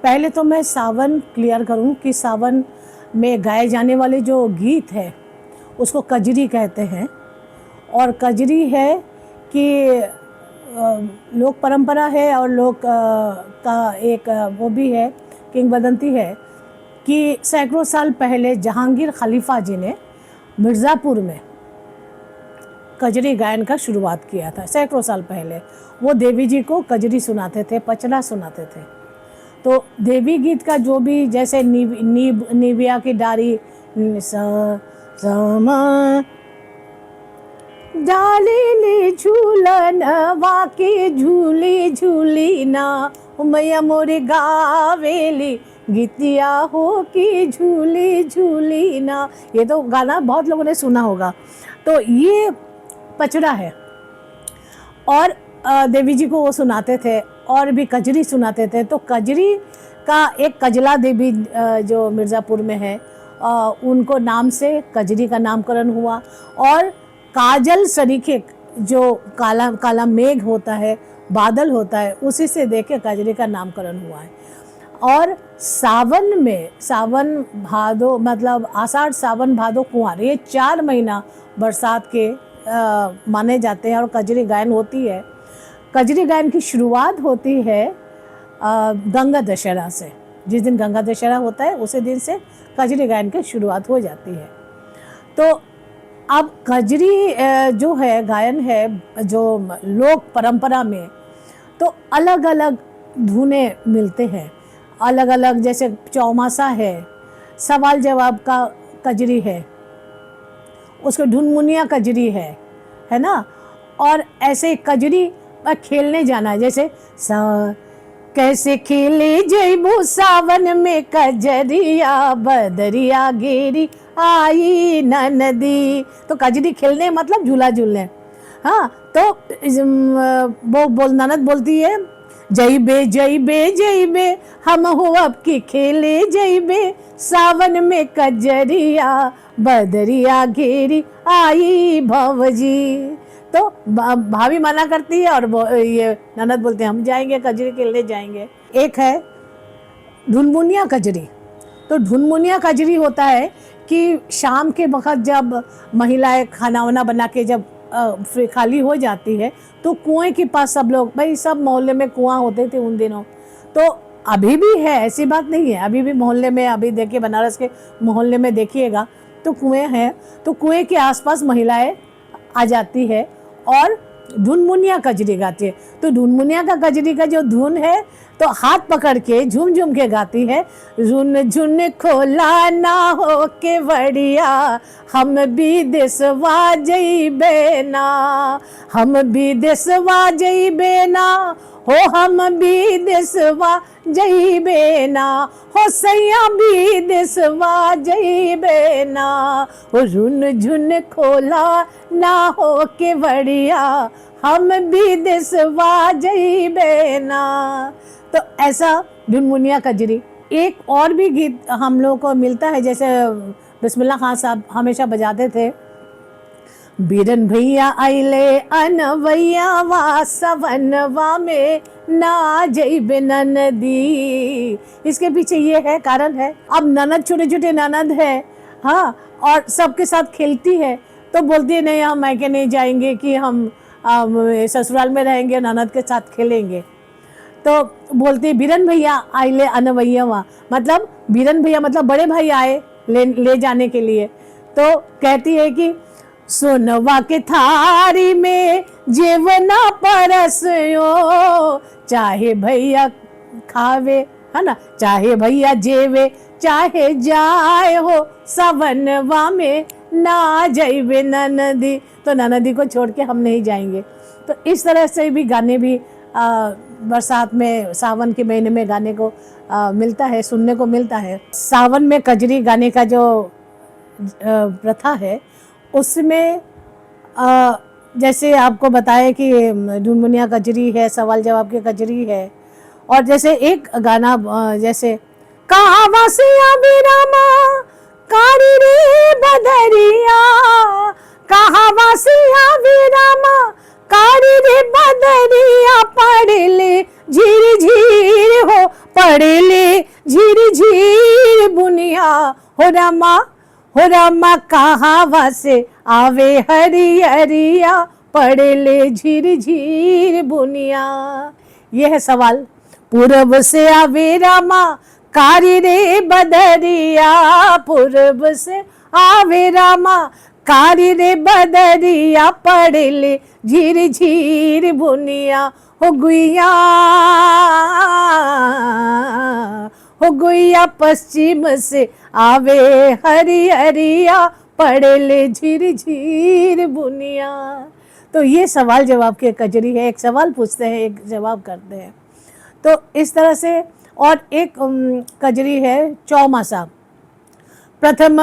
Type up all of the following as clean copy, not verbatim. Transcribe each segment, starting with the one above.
पहले तो मैं सावन क्लियर करूं कि सावन में गाए जाने वाले जो गीत है उसको कजरी कहते हैं। और कजरी है कि लोक परंपरा है और लोक का एक वो भी है, किंवदंती है कि सैकड़ों साल पहले जहांगीर खलीफा जी ने मिर्ज़ापुर में कजरी गायन का शुरुआत किया था। सैकड़ों साल पहले वो देवी जी को कजरी सुनाते थे, पचरा सुनाते थे। तो देवी गीत का जो भी, जैसे निबिया की डारी डाली झूलन वाकी झूली झूली ना मैया मोरी गावेली गीतिया हो की झूली झूली ना। ये तो गाना बहुत लोगों ने सुना होगा। तो ये पचड़ा है और देवी जी को वो सुनाते थे और भी कजरी सुनाते थे। तो कजरी का एक कजला देवी जो मिर्ज़ापुर में है, उनको नाम से कजरी का नामकरण हुआ। और काजल सरीखे जो काला काला मेघ होता है, बादल होता है, उसी से देख के कजरी का नामकरण हुआ है। और सावन में, सावन भादो मतलब आषाढ़ सावन भादो कुंवर, ये 4 महीना बरसात के माने जाते हैं और कजरी गायन होती है। कजरी गायन की शुरुआत होती है गंगा दशहरा से। जिस दिन गंगा दशहरा होता है उसी दिन से कजरी गायन की शुरुआत हो जाती है। तो अब कजरी जो है गायन है जो लोक परंपरा में, तो अलग अलग धुने मिलते हैं, अलग अलग। जैसे चौमासा है, सवाल जवाब का कजरी है, उसको ढुनमुनिया कजरी है ना। और ऐसे कजरी खेलने जाना है, जैसे कैसे खेले जैबू सावन में कजरिया बदरिया गेरी आई नदी। तो कजरी खेलने मतलब झूला झूलने। हाँ, तो वो ननद बोलती है जइबे जइबे जइबे हम हो अब की खेले जइबे सावन में कजरिया बदरिया घेरी आई भवजी। तो भाभी मना करती है और ये ननद बोलते हैं हम जाएंगे, कजरी खेलने जाएंगे। एक है ढुनमुनिया कजरी। तो ढुनमुनिया कजरी होता है कि शाम के वक्त जब महिलाएं खाना वाना बना के जब खाली हो जाती है तो कुएं के पास सब लोग, भाई सब मोहल्ले में कुआं होते थे उन दिनों, तो अभी भी है, ऐसी बात नहीं है, अभी भी मोहल्ले में, अभी देखिए बनारस के मोहल्ले में देखिएगा तो कुएं हैं। तो कुएं के आसपास महिलाएं आ जाती है और ढुनमुनिया कजरी गाती है। तो ढुनमुनिया का कजरी का जो धुन है तो हाथ पकड़ के झूम झूम के गाती है। झुन झुन खोला ना हो के बढ़िया हम भी देशवा जइबे ना, हम भी देशवा जइबे ना हो, हम भी देशवा जइबे ना हो, सैया भी देशवा जइबे ना हो। झुन झुन खोला ना हो के बढ़िया हम भी देशवा जइबे ना। तो ऐसा ढुनमुनिया कजरी। एक और भी गीत हम लोगों को मिलता है, जैसे बिस्मिल्लाह खान साहब हमेशा बजाते थे, बीरन भैया आइले अनवैया वा सवनवा में ना जइबे ननदी। इसके पीछे ये है, कारण है, अब ननद छोटे छोटे ननद है, हाँ, और सबके साथ खेलती है तो बोलती है नहीं हम मायके नहीं जाएंगे कि हम ससुराल में रहेंगे, ननद के साथ खेलेंगे। तो बोलती है बीरन भैया आइले अनवैया वा, मतलब बीरन भैया मतलब बड़े भाई आए ले जाने के लिए। तो कहती है कि सोनवा के थारी में जेवना परसयो, चाहे भैया खावे, है ना, चाहे भैया जेवे चाहे जाए हो, सवनवा में ना जइबे ननदी। तो ननदी को छोड़ के हम नहीं जाएंगे। तो इस तरह से भी गाने भी बरसात में, सावन के महीने में गाने को मिलता है, सुनने को मिलता है। सावन में कजरी गाने का जो प्रथा है उसमें जैसे आपको बताया कि ढुनमुनिया कजरी है, सवाल जवाब की कजरी है। और जैसे एक गाना जैसे कहावा से अबिरामा कारी रे बदरिया, कहावा से अबिरामा कारी रे बदरिया पड़ले झीर झीर हो, पड़ले झीर झीर बुनिया हो रामा कहावा से आवे हरियरिया, पड़ले झीर झीर बुनिया। यह है सवाल। पूरब से आवे रामा कारी रे बदरिया, पूरब से आवे रामा कारी रे बदरिया, पड़ले झीर झीर बुनिया। हो गुइया पश्चिम से आवे हरियरिया, पड़ले झीर झीर बुनिया। तो ये सवाल जवाब की कजरी है। एक सवाल पूछते हैं, एक जवाब करते हैं। तो इस तरह से। और एक कजरी है चौमासा। प्रथम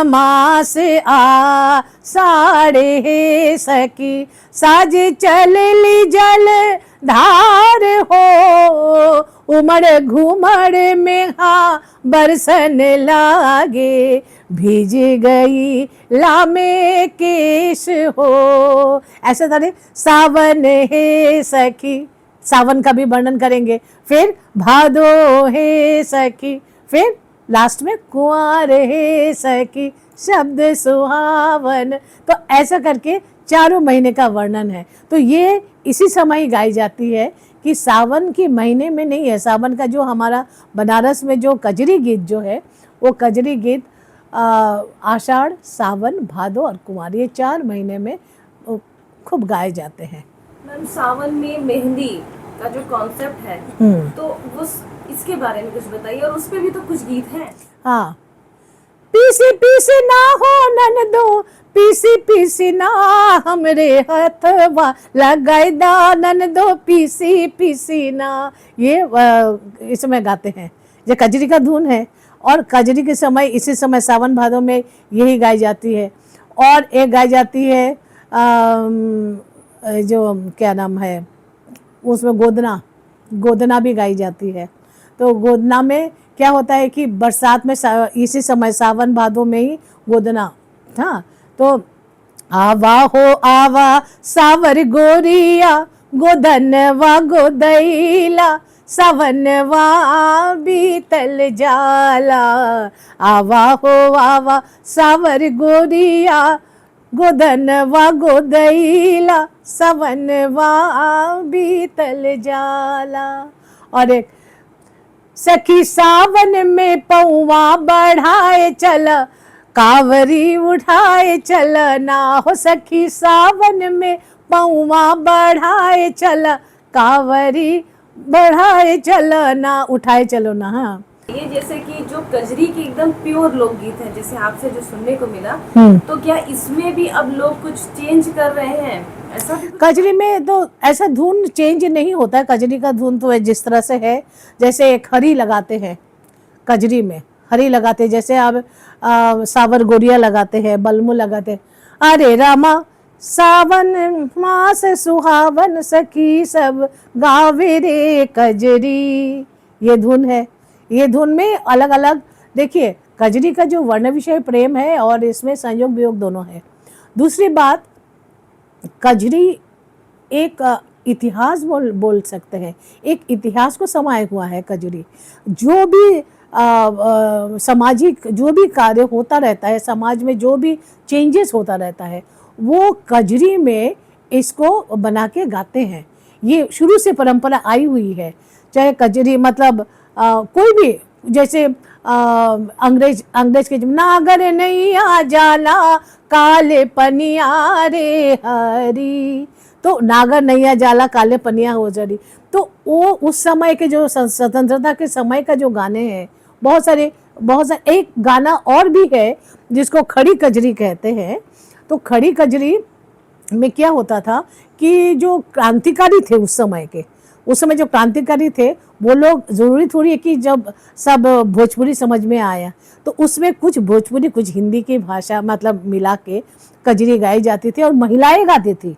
मास आ साड़े हे सखी, साजे चलली जल धार हो, उमड़ घुमड़ में हाँ बरसन लागे, भीज गई लामे केश हो। ऐसा था। सावन हे सखी, सावन का भी वर्णन करेंगे। फिर भादो हे सखी, फिर लास्ट में कुंवर हे सखी, शब्द सुहावन। तो ऐसा करके चारों महीने का वर्णन है। तो ये इसी समय गाई जाती है कि सावन के महीने में नहीं है। सावन का जो हमारा बनारस में जो कजरी गीत जो है, वो कजरी गीत आषाढ़, सावन, भादो और कुंवर, ये 4 महीने में खूब गाए जाते हैं। मैम, सावन में मेहंदी का जो कॉन्सेप्ट है, तो वो इसके बारे में कुछ बताइए। और उस पे भी तो कुछ गीत हैं। हाँ। पीसी पीसी ना हो ननदो, पीसी पीसी ना हमरे हथवा, लगाई दा ननदो पीसी पीसी ना। ये इसमें गाते हैं। ये कजरी का धुन है। और कजरी के समय, इसी समय सावन भादों में यही गाई जाती है। और एक गाई जाती है जो क्या नाम है उसमें, गोदना भी गाई जाती है। तो गोदना में क्या होता है कि बरसात में इसी समय सावन भादों में ही गोदना। हाँ। तो आवा हो आवा सावर गोरिया, गोदनवा गोदैला, सावनवा बीतल जाला। आवा हो आवा सावर गोरिया, गोदनवा गोदैला, सावनवा बीतल जाला। और एक सखी सावन में पौवा बढ़ाए चल, कावरी उठाए चल ना हो। सखी सावन में पौवा बढ़ाए चल, कावरी बढ़ाए चल ना, उठाए चलो ना। हाँ। ये जैसे कि जो कजरी की एकदम प्योर लोकगीत है, जैसे आपसे जो सुनने को मिला, तो क्या इसमें भी अब लोग कुछ चेंज कर रहे हैं? ऐसा भी कजरी में तो ऐसा धुन चेंज नहीं होता है। कजरी का धुन तो जिस तरह से है, जैसे एक हरी लगाते हैं कजरी में, हरी लगाते हैं। जैसे आप सावर गोरिया लगाते हैं, बलमू लगाते हैं। अरे रामा सावन मास सुहावन, सखी सब गावे रे कजरी। ये धुन है। ये धुन में अलग अलग, देखिए कजरी का जो वर्ण विषय प्रेम है और इसमें संयोग वियोग दोनों है। दूसरी बात, कजरी एक इतिहास बोल सकते हैं। एक इतिहास को समाये हुआ है कजरी। जो भी सामाजिक जो भी कार्य होता रहता है, समाज में जो भी चेंजेस होता रहता है, वो कजरी में इसको बना के गाते हैं। ये शुरू से परंपरा आई हुई है। चाहे कजरी मतलब कोई भी, जैसे अंग्रेज के नागर नैया जाला, काले पनिया रे हरी, तो नागर नैया जाला काले पनिया हो जरी। तो वो उस समय के जो स्वतंत्रता के समय का जो गाने हैं, बहुत सारे। एक गाना और भी है जिसको खड़ी कजरी कहते हैं। तो खड़ी कजरी में क्या होता था कि जो क्रांतिकारी थे उस समय जो क्रांतिकारी थे, वो लोग, ज़रूरी थोड़ी है कि जब सब भोजपुरी समझ में आया तो उसमें कुछ भोजपुरी कुछ हिंदी की भाषा मतलब मिला के कजरी गाई जाती थी और महिलाएं गाती थी।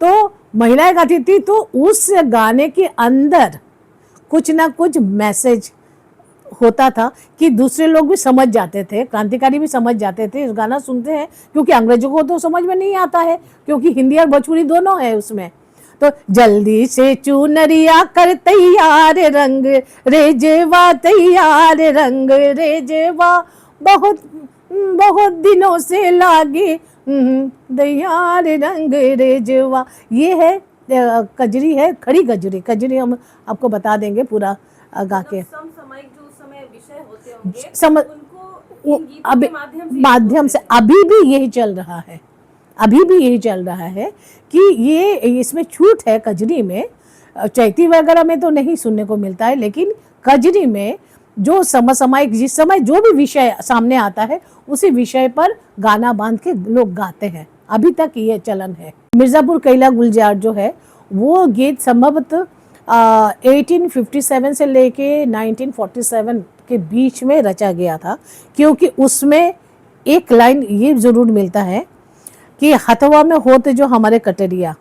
तो उस गाने के अंदर कुछ ना कुछ मैसेज होता था कि दूसरे लोग भी समझ जाते थे, क्रांतिकारी भी समझ जाते थे, इस गाना सुनते हैं क्योंकि अंग्रेजों को तो समझ में नहीं आता है, क्योंकि हिंदी और भोजपुरी दोनों है उसमें। तो जल्दी से चुनरिया कर तैयार, रंग रेजेवा तैयार, रंग रेजेवा बहुत बहुत दिनों से लागे तैयार, रंग रेजेवा। ये है कजरी है, खड़ी कजरी। कजरी हम आपको बता देंगे पूरा गा के। समसामयिक जो उस समय विषय होते होंगे समझ उनको इन गीतों के माध्यम से अभी भी यही चल रहा है, अभी भी यही चल रहा है कि ये इसमें छूट है कजरी में। चैती वगैरह में तो नहीं सुनने को मिलता है, लेकिन कजरी में जो समसामयिक जिस समय जो भी विषय सामने आता है उसी विषय पर गाना बांध के लोग गाते हैं, अभी तक ये चलन है। मिर्ज़ापुर कैला गुलजार जो है वो गीत संभवतः 1857 से लेके 1947 के बीच में रचा गया था, क्योंकि उसमें एक लाइन ये जरूर मिलता है कि हथवा में होते जो हमारे कटरिया,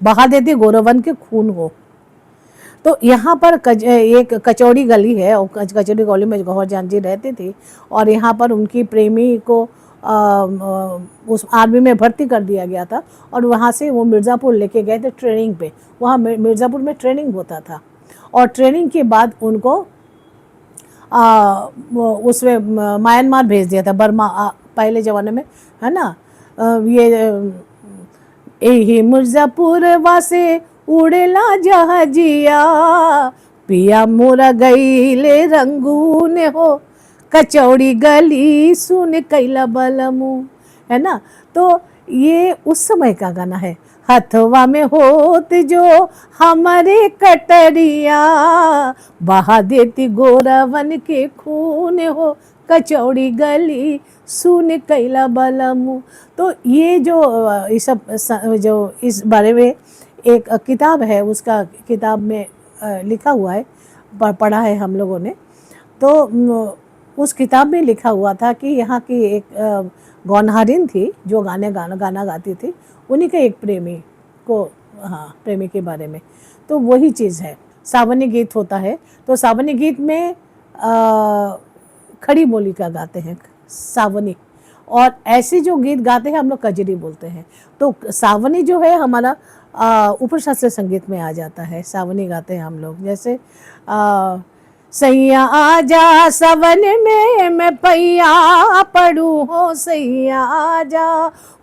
बहा देते गौरवन के खून हो। तो यहाँ पर एक कचौड़ी गली है और कचौड़ी गली में गौहर जान जी रहती थी, और यहाँ पर उनकी प्रेमी को उस आर्मी में भर्ती कर दिया गया था, और वहाँ से वो मिर्ज़ापुर लेके गए थे ट्रेनिंग पे। वहाँ मिर्ज़ापुर में ट्रेनिंग होता था, और ट्रेनिंग के बाद उनको उसमें म्यांमार भेज दिया था, बर्मा पहले ज़माने में, है ना। यही मिर्ज़ापुर वासे उड़ेला जहाजिया, पिया मोरा गईले रंगून हो, कचौड़ी गली सुन कैला बलमू, है ना। तो ये उस समय का गाना है। हथवा में होत जो हमारे कटरिया, बहा देती गोरावन के खून हो, कचौड़ी गली सुन कैला बलमू। तो ये जो इस सब जो इस बारे में एक किताब है, उसका किताब में लिखा हुआ है, पढ़ा है हम लोगों ने। तो उस किताब में लिखा हुआ था कि यहाँ की एक गौनहारिन थी जो गाना गाती थी, उन्हीं के एक प्रेमी को, हाँ, प्रेमी के बारे में। तो वही चीज़ है। सावनी गीत होता है, तो सावनी गीत में खड़ी बोली का गाते हैं सावनी, और ऐसे जो गीत गाते हैं हम लोग कजरी बोलते हैं। तो सावनी जो है हमारा ऊपर शास्त्रीय संगीत में आ जाता है। सावनी गाते हैं हम लोग, जैसे सैया आजा सवन में मैं पैया पड़ू हो, सैया आजा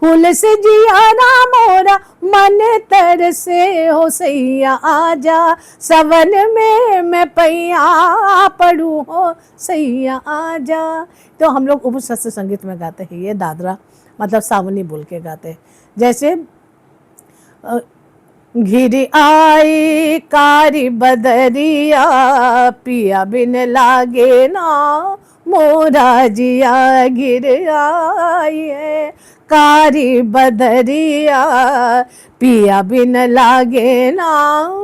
हुल से जिया ना मोरा मन तर से हो, सैया आजा सवन में मैं पैया पड़ू हो, सैया आजा। तो हम लोग ऊपर शास्त्रीय संगीत में गाते हैं ये दादरा, मतलब सावनी बोल के गाते हैं। जैसे घिर आई कारी बदरिया, पिया बिन लागे ना मोरा जिया, घिर आई है कारी बदरिया, पिया बिन लागे ना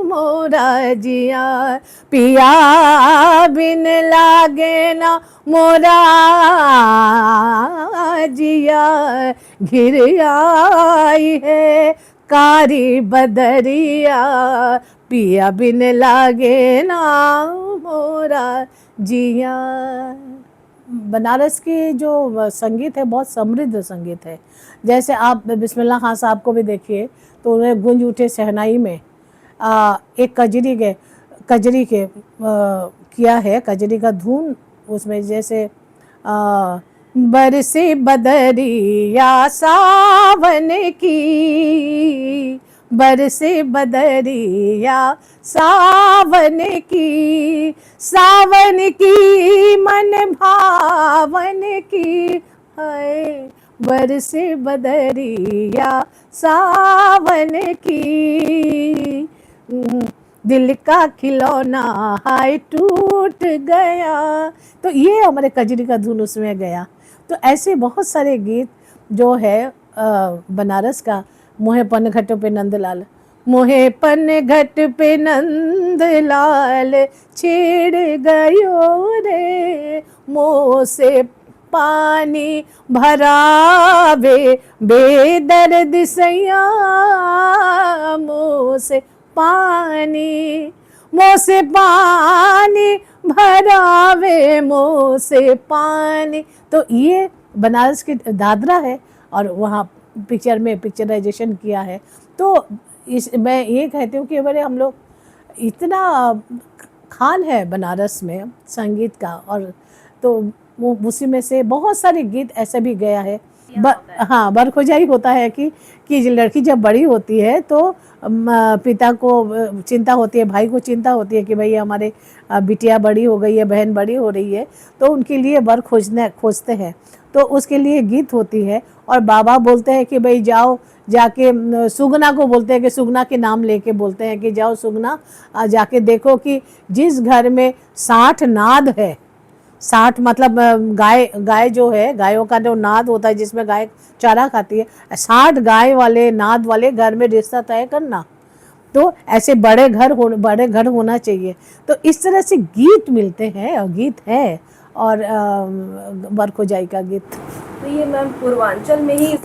मोरा जिया, पिया बिन लागे ना मोरा जिया, घिर आई है कारी बदरिया, पिया बिन लागे ना मोरा जिया। बनारस की जो संगीत है बहुत समृद्ध संगीत है। जैसे आप बिस्मिल्लाह खान साहब को भी देखिए, तो उन्हें गूंज उठे शहनाई में एक कजरी के किया है, कजरी का धुन उसमें, जैसे बरसे बदरिया सावन की, बरसे बदरिया सावन की, सावन की मन भावन की, है बरसे बदरिया सावन की, दिल का खिलौना हाय टूट गया। तो ये हमारे कजरी का धुन उसमें गया। तो ऐसे बहुत सारे गीत जो है बनारस का। मोहे पन घट पे नंदलाल, मोहे पन घट पे नंदलाल, छेड़ गयो रे मोह से पानी भरावे, बेदर्द सैया मोह से पानी, मोह से पानी भरावे मुँह से पानी। तो ये बनारस की दादरा है और वहाँ पिक्चर में पिक्चराइजेशन किया है। तो इस मैं ये कहती हूँ कि बड़े हम लोग इतना खान है बनारस में संगीत का, और तो वो उसी में से बहुत सारे गीत ऐसे भी गया है। हाँ, बरखोजाई होता है कि लड़की जब बड़ी होती है तो पिता को चिंता होती है, भाई को चिंता होती है कि भाई हमारे बिटिया बड़ी हो गई है, बहन बड़ी हो रही है, तो उनके लिए वर खोजते हैं। तो उसके लिए गीत होती है और बाबा बोलते हैं कि भाई जाओ जाके सुगना को बोलते हैं कि सुगना के नाम लेके बोलते हैं कि जाओ सुगना जाके देखो कि जिस घर में 60 नाद है, 60 मतलब गाय जो है, गायों का जो नाद होता है जिसमें गाय चारा खाती है, 60 गाय वाले नाद वाले घर में रिश्ता तय करना। तो ऐसे बड़े घर होना चाहिए। तो इस तरह से गीत मिलते हैं और गीत है। और बरखोजाई का गीत तो ये मैम पूर्वांचल में ही,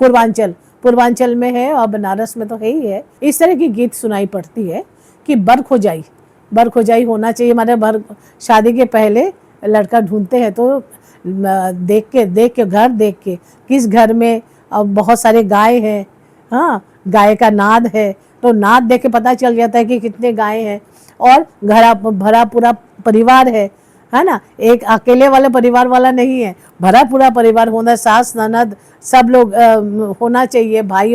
पूर्वांचल में है और बनारस में तो है ही है। इस तरह की गीत सुनाई पड़ती है कि बरखोजाई होना चाहिए। हमारे शादी के पहले लड़का ढूंढते हैं तो देख के घर देख के किस घर में बहुत सारे गाय हैं, हाँ, गाय का नाद है, तो नाद देख के पता चल जाता है कि कितने गाय हैं। और भरा पूरा परिवार है ना, एक अकेले वाले परिवार वाला नहीं है, भरा पूरा परिवार होना, सास ननद सब लोग होना चाहिए, भाई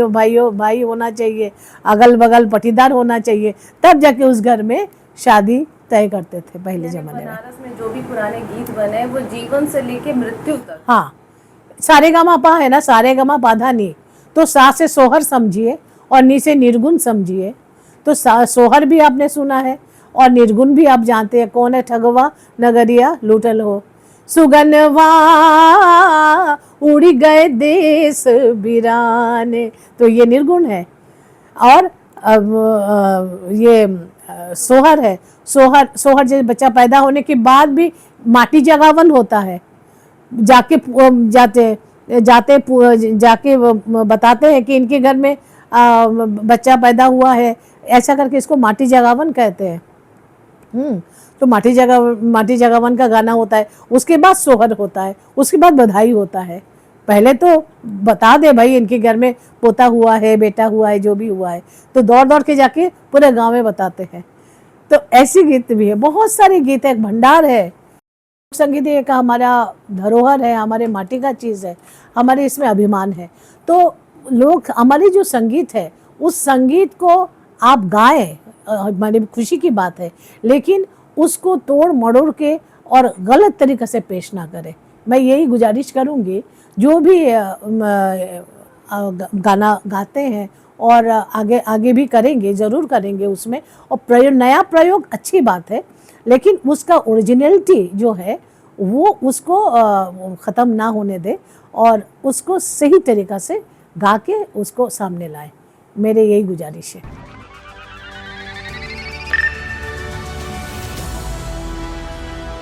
होना चाहिए, अगल बगल पटीदार होना चाहिए, तब जाके उस घर में शादी तय करते थे पहले जमाने में। बनारस में जो भी पुराने गीत बने वो जीवन से लेके मृत्यु तक। हाँ, सारेगामापा है ना, सारेगामा धा नी, तो सा से सोहर समझिए और नी से निर्गुण समझिए। तो सोहर भी आपने सुना है और निर्गुण भी आप जानते हैं, कौन है ठगवा नगरिया लूटल हो, सुगनवा उड़ी गए देश बिराने, तो ये निर्गुण है। और अब ये सोहर है, सोहर जैसे बच्चा पैदा होने के बाद भी माटी जगावन होता है, जाके बताते हैं कि इनके घर में बच्चा पैदा हुआ है, ऐसा करके इसको माटी जगावन कहते हैं। तो माटी जगावन का गाना होता है, उसके बाद सोहर होता है, उसके बाद बधाई होता है। पहले तो बता दे भाई इनके घर में पोता हुआ है, बेटा हुआ है, जो भी हुआ है, तो दौड़ के जाके पूरे गांव में बताते हैं। तो ऐसी गीत भी है, बहुत सारे गीत है, एक भंडार है। संगीत एक हमारा धरोहर है, हमारे माटी का चीज़ है, हमारे इसमें अभिमान है। तो लोग हमारी जो संगीत है उस संगीत को आप गाएं, हमारी खुशी की बात है, लेकिन उसको तोड़ मड़ोड़ के और गलत तरीके से पेश ना करें। मैं यही गुजारिश करूँगी जो भी गाना गाते हैं और आगे भी करेंगे, ज़रूर करेंगे उसमें, और नया प्रयोग अच्छी बात है, लेकिन उसका ओरिजिनलिटी जो है वो उसको ख़त्म ना होने दे और उसको सही तरीक़ा से गा के उसको सामने लाए। मेरे यही गुजारिश है।